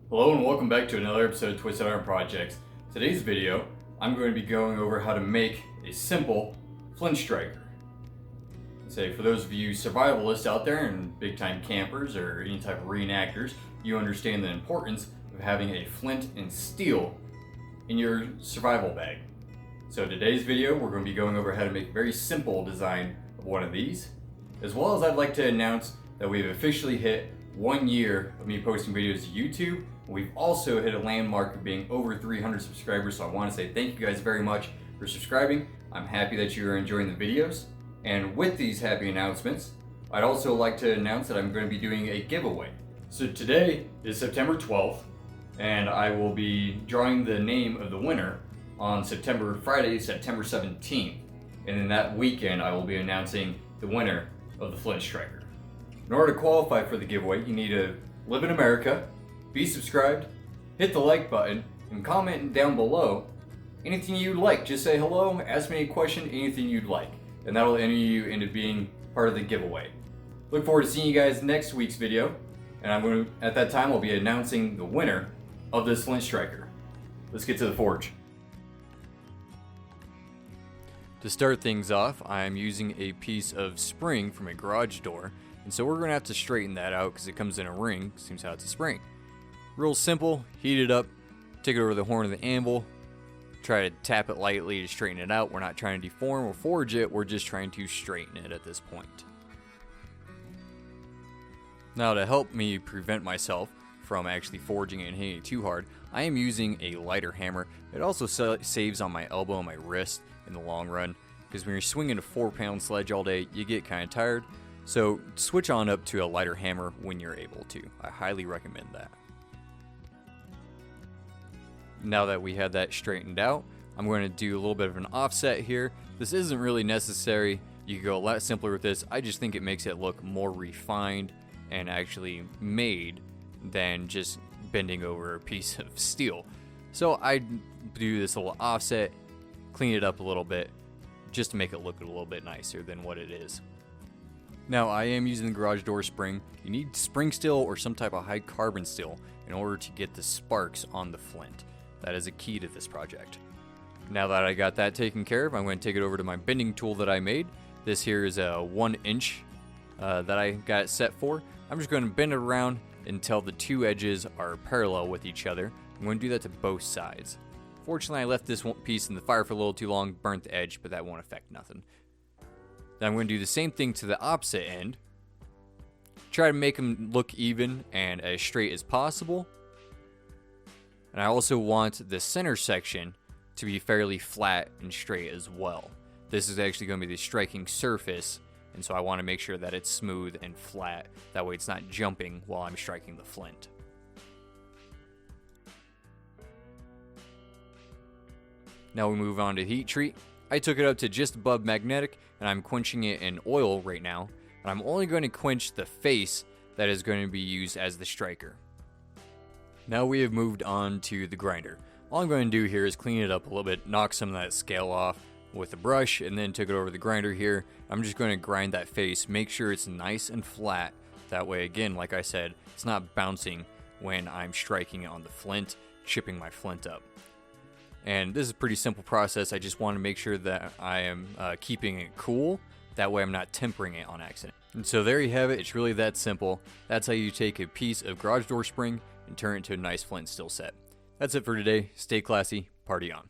Hello and welcome back to another episode of Twisted Iron Projects. Today's video, I'm going to be going over how to make a simple flint striker. Say, for those of you survivalists out there and big time campers or any type of reenactors, you understand the importance of having a flint and steel in your survival bag. So today's video, we're going to be going over how to make a very simple design of one of these, as well as I'd like to announce that we've officially hit 1 year of me posting videos to YouTube. We've also hit a landmark of being over 300 subscribers, so I want to say thank you guys very much for subscribing. I'm happy that you are enjoying the videos. And with these happy announcements, I'd also like to announce that I'm going to be doing a giveaway. So today is September 12th, and I will be drawing the name of the winner on Friday, September 17th. And in that weekend, I will be announcing the winner of the flint striker. In order to qualify for the giveaway, you need to live in America, be subscribed, hit the like button, and comment down below anything you'd like. Just say hello, ask me a question, anything you'd like. And that'll enter you into being part of the giveaway. Look forward to seeing you guys next week's video. And at that time, I'll be announcing the winner of this flint striker. Let's get to the forge. To start things off, I'm using a piece of spring from a garage door. And so we're going to have to straighten that out because it comes in a ring, seems how it's a spring. Real simple, heat it up, take it over the horn of the anvil, try to tap it lightly to straighten it out. We're not trying to deform or forge it, we're just trying to straighten it at this point. Now, to help me prevent myself from actually forging it and hitting it too hard, I am using a lighter hammer. It also saves on my elbow and my wrist in the long run, because when you're swinging a 4-pound sledge all day, you get kind of tired. So switch on up to a lighter hammer when you're able to. I highly recommend that. Now that we have that straightened out, I'm going to do a little bit of an offset here. This isn't really necessary. You can go a lot simpler with this. I just think it makes it look more refined and actually made than just bending over a piece of steel. So I do this little offset, clean it up a little bit, just to make it look a little bit nicer than what it is. Now, I am using the garage door spring. You need spring steel or some type of high carbon steel in order to get the sparks on the flint. That is a key to this project. Now that I got that taken care of, I'm going to take it over to my bending tool that I made. This here is a 1 inch that I got it set for. I'm just going to bend it around until the two edges are parallel with each other. I'm going to do that to both sides. Fortunately, I left this one piece in the fire for a little too long, burnt the edge, but that won't affect nothing. Then I'm going to do the same thing to the opposite end. Try to make them look even and as straight as possible. And I also want the center section to be fairly flat and straight as well. This is actually going to be the striking surface, and so I want to make sure that it's smooth and flat. That way it's not jumping while I'm striking the flint. Now we move on to heat treat. I took it up to just above magnetic, and I'm quenching it in oil right now. And I'm only going to quench the face that is going to be used as the striker. Now we have moved on to the grinder. All I'm going to do here is clean it up a little bit, knock some of that scale off with a brush, and then take it over the grinder here. I'm just going to grind that face, make sure it's nice and flat. That way, again, like I said, it's not bouncing when I'm striking it on the flint, chipping my flint up. And this is a pretty simple process. I just want to make sure that I am keeping it cool. That way I'm not tempering it on accident. And so there you have it. It's really that simple. That's how you take a piece of garage door spring and turn it into a nice flint steel set. That's it for today. Stay classy. Party on.